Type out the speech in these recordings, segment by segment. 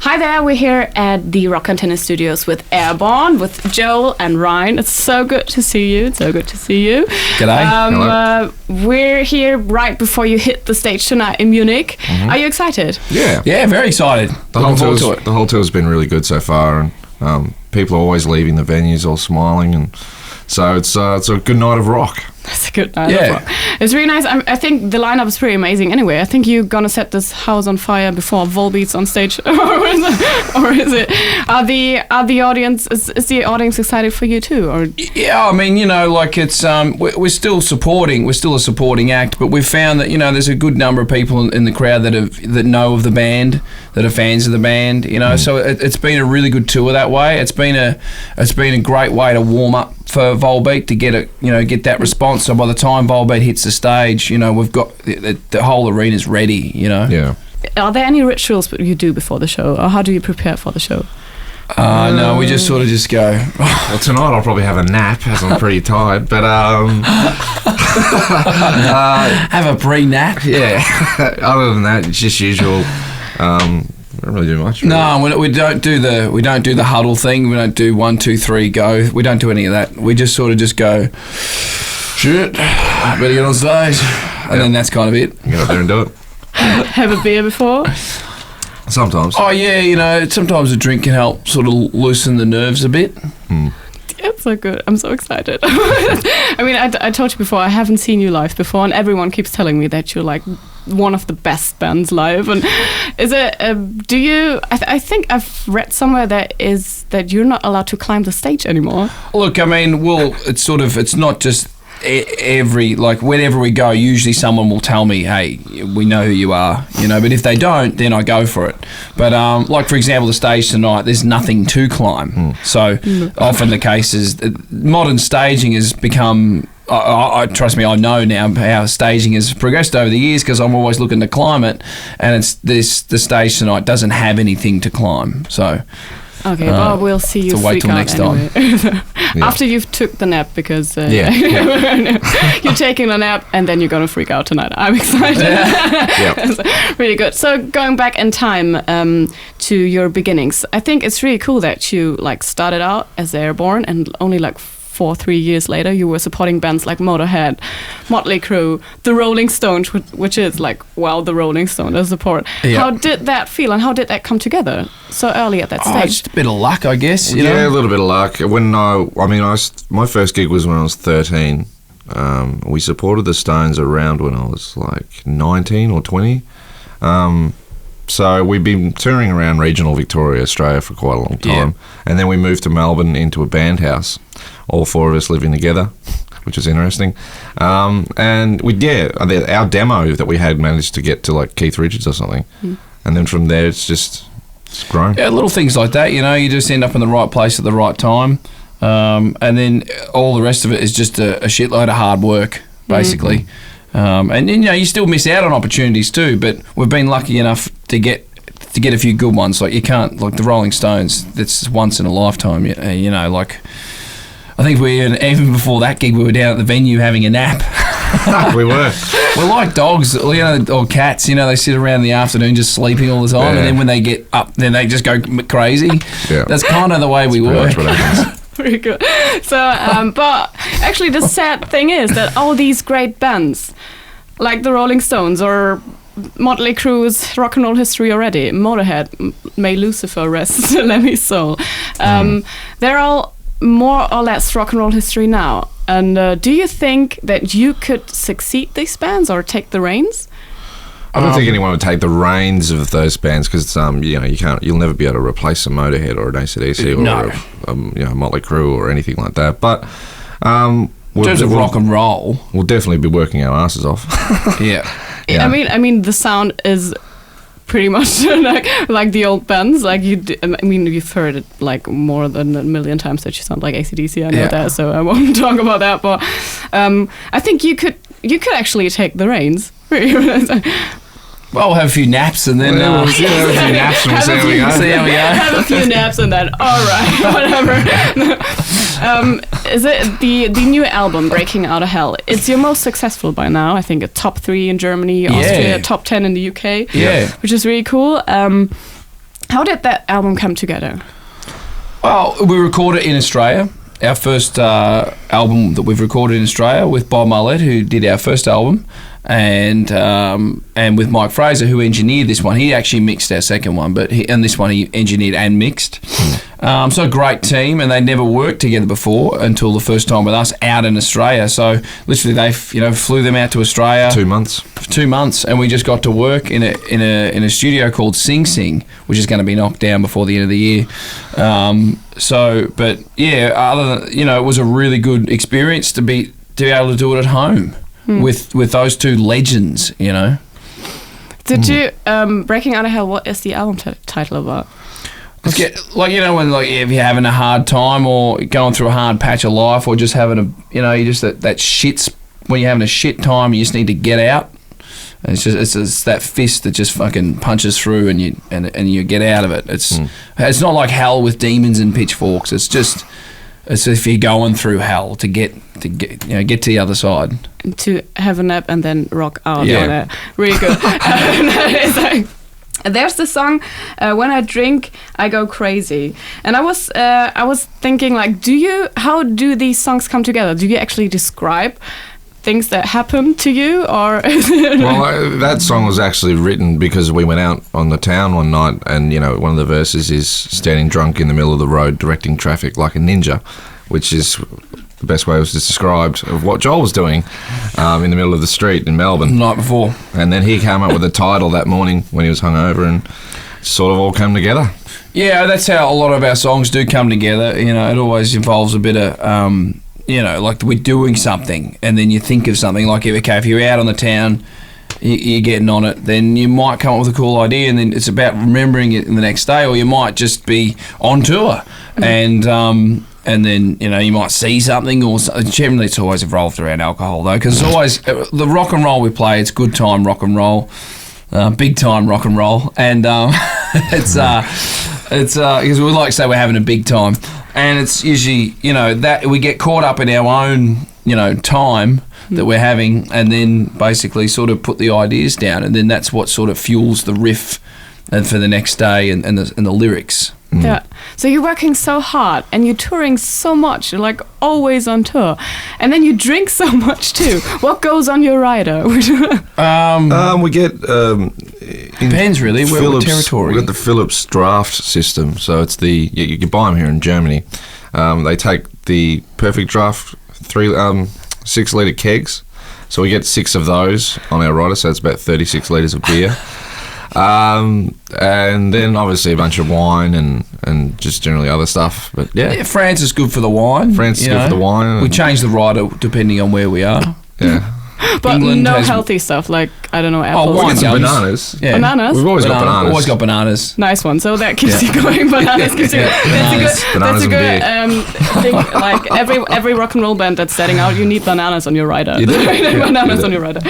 Hi there, we're here at the Rock Antenne Studios with Airbourne, with Joel and Ryan. It's so good to see you. G'day. Hello. We're here right before you hit the stage tonight in Munich. Mm-hmm. Are you excited? Yeah, very excited. The whole tour's been really good so far, and people are always leaving the venues all smiling, and so it's a good night of rock. That's a good night of rock. It's really nice. I think the lineup is pretty amazing. Anyway, I think you're gonna set this house on fire before Volbeat's on stage, or is it? Are the audience is the audience excited for you too? Or yeah, I mean, it's we're still supporting. We're still a supporting act, but we've found that there's a good number of people in the crowd that know of the band, that are fans of the band. So it's been a really good tour that way. It's been a great way to warm up for Volbeat, to get that response. So by the time Volbeat hits the stage, we've got the whole arena's ready. Yeah. Are there any rituals that you do before the show, or how do you prepare for the show? No, we just sort of just go. Well, tonight I'll probably have a nap as I'm pretty tired, but have a pre-nap. Yeah. Other than that, it's just usual. We don't really do much. Really. No, we don't do the huddle thing. We don't do 1, 2, 3, go. We don't do any of that. We just sort of just go. Shit, better get on stage, and then that's kind of it. Get up there and do it. Have a beer before? Sometimes. Oh yeah, sometimes a drink can help sort of loosen the nerves a bit. It's so good. I'm so excited. I mean, I told you before, I haven't seen you live before, and everyone keeps telling me that you're like one of the best bands live. And is it? Do you? I think I've read somewhere that you're not allowed to climb the stage anymore. Look, I mean, it's not just whenever we go, usually someone will tell me, hey, we know who you are, but if they don't, then I go for it. But for example, the stage tonight, there's nothing to climb. So often the case is modern staging has become, I trust me, I know now how staging has progressed over the years, because I'm always looking to climb it, and the stage tonight doesn't have anything to climb. So okay, well, we'll see you. So wait till next time. After you've took the nap, because yeah. You're taking a nap and then you're gonna freak out tonight. I'm excited. Really good. So going back in time to your beginnings, I think it's really cool that you started out as Airbourne, and only 3 years later you were supporting bands like Motorhead, Motley Crue, the Rolling Stones, which is the Rolling Stones as support. Yeah. How did that feel, and how did that come together so early at that stage? Just a bit of luck, I guess. Yeah, a little bit of luck. When my first gig was when I was 13. We supported the Stones around when I was 19 or 20. So we've been touring around regional Victoria, Australia for quite a long time. And then we moved to Melbourne into a band house, all 4 of us living together, which was interesting. And our demo that we had managed to get to Keith Richards or something. And then from there it's grown. Yeah, little things like that, you just end up in the right place at the right time. And then all the rest of it is just a shitload of hard work, basically. And you still miss out on opportunities too, but we've been lucky enough to get a few good ones. You can't, the Rolling Stones, that's once in a lifetime. I think even before that gig, we were down at the venue having a nap. We were. We're like dogs, or cats. They sit around in the afternoon just sleeping all the time, and then when they get up, then they just go crazy. Yeah. That's kind of the way we work. Pretty much what happens. Very good. So, but actually the sad thing is that all these great bands, like the Rolling Stones or Motley Crue's rock and roll history already, Motorhead, may Lucifer rest Lemmy's soul, they're all more or less rock and roll history now. And do you think that you could succeed these bands or take the reins? I don't think anyone would take the reins of those bands, because you'll never be able to replace a Motorhead or an AC/DC or a Motley Crue or anything like that. But in terms of rock and roll, we'll definitely be working our asses off. Yeah. I mean, the sound is pretty much like the old bands. You've heard it more than a million times that you sound like AC/DC. I know that, so I won't talk about that. But I think you could actually take the reins. Well, we'll have a few naps and then we'll see how we go. Have a few naps and then all right, whatever. Is it the new album Breaking Out of Hell? It's your most successful by now. I think a top 3 in Germany, Austria, top 10 in the UK. Yeah, which is really cool. How did that album come together? Well, we recorded in Australia. Our first album that we've recorded in Australia with Bob Marlett, who did our first album, and with Mike Fraser, who engineered this one. He actually mixed our second one, and this one he engineered and mixed. So a great team, and they never worked together before until the first time with us out in Australia. So literally, they flew them out to Australia. 2 months. 2 months, and we just got to work in a studio called Sing Sing, which is going to be knocked down before the end of the year. But yeah, other than, it was a really good experience to be able to do it at home with those two legends. Did you Breaking Out of Hell? What is the album title about? When if you're having a hard time or going through a hard patch of life, or just having you just that shit's when you're having a shit time, you just need to get out. And it's just that fist that just fucking punches through, and you get out of it. It's not like hell with demons and pitchforks. It's if you're going through hell to get to the other side. To have a nap and then rock out. Yeah. Really good. There's the song "When I Drink, I Go Crazy," and I was thinking, like, how do these songs come together? Do you actually describe things that happen to you, or? Well, that song was actually written because we went out on the town one night, and one of the verses is standing drunk in the middle of the road, directing traffic like a ninja, which is the best way it was described of what Joel was doing in the middle of the street in Melbourne The night before. And then he came up with the title that morning when he was hungover, and sort of all came together. Yeah, that's how a lot of our songs do come together. It always involves a bit of, like we're doing something, and then you think of something. Like, if you're out on the town, you're getting on it, then you might come up with a cool idea, and then it's about remembering it the next day, or you might just be on tour, and then you might see something, or generally it's always revolved around alcohol though, because it's always the rock and roll we play. It's good time rock and roll, big time rock and roll, and it's because we like to say we're having a big time, and it's usually that we get caught up in our own time that we're having, and then basically sort of put the ideas down, and then that's what sort of fuels the riff and for the next day and the lyrics. Yeah. So you're working so hard and you're touring so much. You're like always on tour, and then you drink so much too. What goes on your rider? We get depends really. What territory? We got the Philips draft system, so it's you can buy them here in Germany. They take the perfect draft 6 litre kegs, so we get 6 of those on our rider. So it's about 36 litres of beer. And then obviously a bunch of wine and just generally other stuff. But yeah, France is good for the wine. France is good for the wine. We change the rider depending on where we are. Yeah. But England no has healthy stuff like, I don't know, apples. wine We get some gums. bananas. Yeah. Bananas? We've always got bananas. Always got bananas. Nice one. So that keeps you going. Bananas keeps you going. Bananas That's a good and thing. Like every rock and roll band that's setting out, you need bananas on your rider. You do. Bananas on your rider.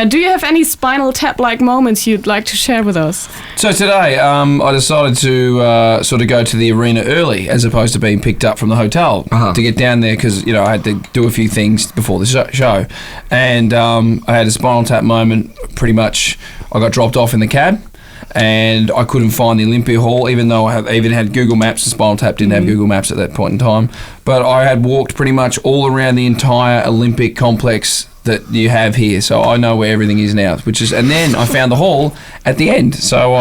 Do you have any Spinal Tap like moments you'd like to share with us? So today, I decided to sort of go to the arena early, as opposed to being picked up from the hotel to get down there, because I had to do a few things before the show, and I had a Spinal Tap moment. Pretty much, I got dropped off in the cab, and I couldn't find the Olympia Hall, even though I even had Google Maps. The Spinal Tap didn't have Google Maps at that point in time, but I had walked pretty much all around the entire Olympic complex that you have here, so I know where everything is now. And then I found the hall at the end. So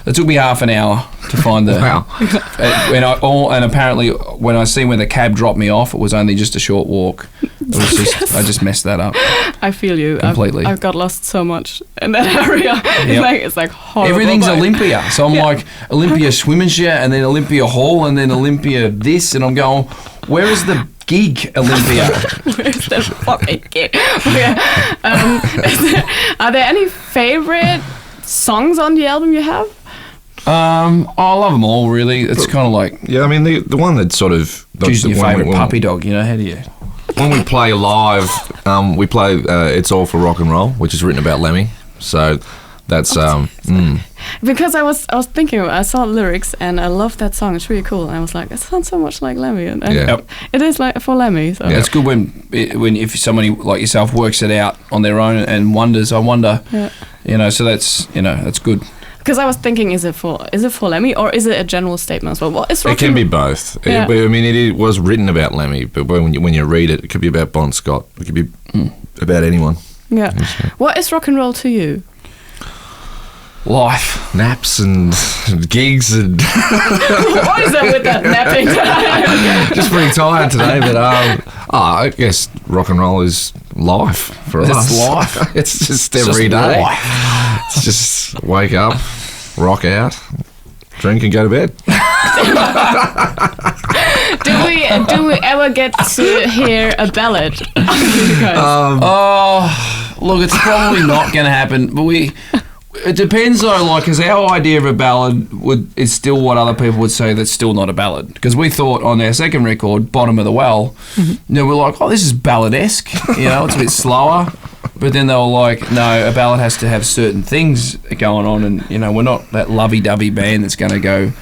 it took me half an hour to find the. Wow. And apparently, when I seen where the cab dropped me off, it was only just a short walk. I just messed that up. I feel you completely. I've got lost so much in that area. It's like horrible. Everything's Olympia, so I'm like Olympia Swimming Share, and then Olympia Hall, and then Olympia this, and I'm going, where is the gig Olympia? Where's the fucking gig? Are there any favorite songs on the album you have? I love them all, really. It's kind of like, Yeah, I mean the one that sort of choosing your when- favourite when- puppy dog. How do you? When we play live, we play "It's All for Rock and Roll," which is written about Lemmy. So that's Because I was thinking, I saw lyrics and I love that song. It's really cool. And I was like, it sounds so much like Lemmy, and Yeah. it is like for Lemmy. So. Yeah, it's good when if somebody like yourself works it out on their own and wonders. I wonder, Yeah. So that's that's good. Because I was thinking, is it for Lemmy or is it a general statement as well? What is It can be both. Yeah. I mean, it was written about Lemmy, but when you read it, it could be about Bon Scott. It could be about anyone. Yeah. What is rock and roll to you? Life, naps and gigs and What is that with that napping? just pretty tired today. But I guess rock and roll is life for us. It's life. It's just every day. Life. It's just wake up, rock out, drink and go to bed. Do we ever get to hear a ballad? You guys? Oh, look, it's probably not going to happen. But it depends though, like, because our idea of a ballad is still what other people would say that's still not a ballad. Because we thought on our second record, Bottom of the Well, we're like, oh, this is ballad-esque. It's a bit slower. But then they were like, no, a ballad has to have certain things going on, and we're not that lovey-dovey band that's going to go,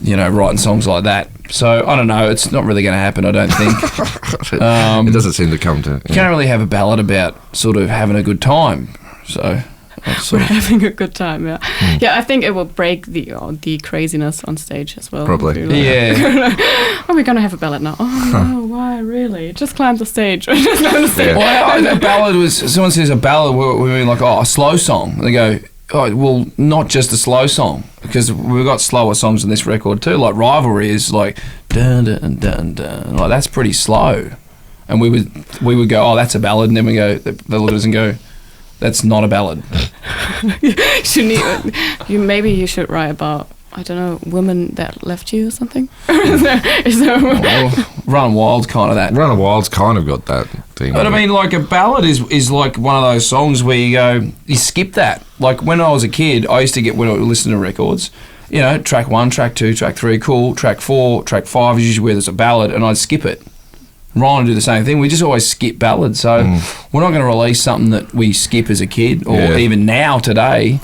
writing songs like that. So I don't know. It's not really going to happen, I don't think. It doesn't seem to come to. You can't really have a ballad about sort of having a good time. So we're having a good time. Yeah, yeah. I think it will break the craziness on stage as well. Probably. Yeah. Oh, we're gonna have a ballad now. Oh no, why really? Just climb the stage. Just climb the stage. Well, a ballad was. Someone says a ballad. We mean like a slow song. And they go, oh, well, not just a slow song, because we've got slower songs in this record too. Like Rivalry is like dun dun dun dun. Like that's pretty slow, and we would go, oh, that's a ballad, and then we go, they look at us and go, that's not a ballad. Maybe you should write about, I don't know, women that left you or something. Is there Run Wild kind of that. Run Wild's kind of got that thing. But I mean, like a ballad is like one of those songs where you skip that. Like when I was a kid, I used to get, when I listened to records, track 1, track 2, track 3, cool, track 4, track 5 is usually where there's a ballad, and I'd skip it. Ryan would do the same thing. We just always skip ballads, so we're not going to release something that we skip as a kid or even now today.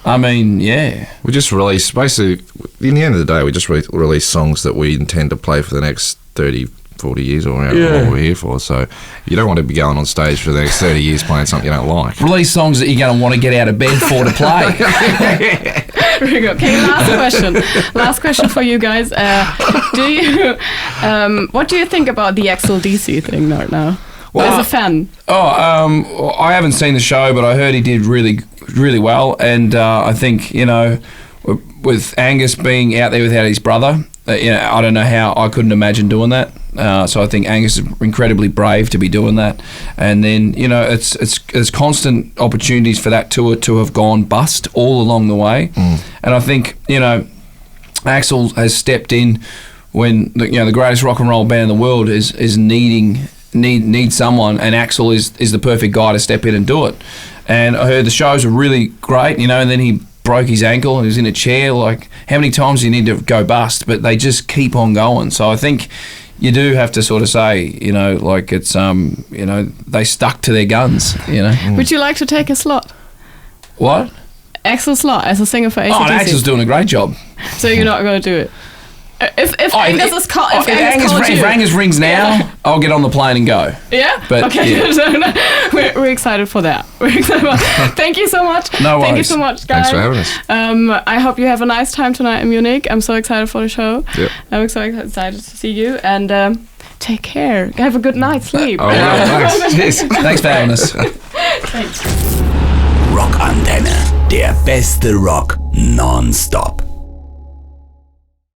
I mean, yeah. We just release, basically, in the end of the day, we just release songs that we intend to play for the next 30, 40 years or however what we're here for. So you don't want to be going on stage for the next 30 years playing something you don't like. Release songs that you're going to want to get out of bed for to play. Very good. Okay, last question for you guys. What do you think about the Axl-DC thing right now? Well, as a fan. I haven't seen the show, but I heard he did really, really well, and I think with Angus being out there without his brother, I don't know how I couldn't imagine doing that. So I think Angus is incredibly brave to be doing that, and then it's constant opportunities for that tour to have gone bust all along the way, and I think Axl has stepped in when the greatest rock and roll band in the world is need someone, and Axl is the perfect guy to step in and do it. And I heard the shows were really great, and then he broke his ankle and he was in a chair. Like, how many times do you need to go bust? But they just keep on going. So I think you do have to sort of say, like it's they stuck to their guns. Would you like to take a slot? What? Axl's slot as a singer for AC/DC. Oh, Axl's doing a great job. So you're not going to do it? If Angus rings now, I'll get on the plane and go. Yeah? But, okay. Yeah. We're excited for that. Thank you so much. No worries. Thank you so much, guys. Thanks for having us. I hope you have a nice time tonight in Munich. I'm so excited for the show. Yep. I'm so excited to see you. And take care. Have a good night's sleep. Oh, thanks. Cheers. Thanks for having us. Thanks. Rock Antenne, der beste Rock nonstop.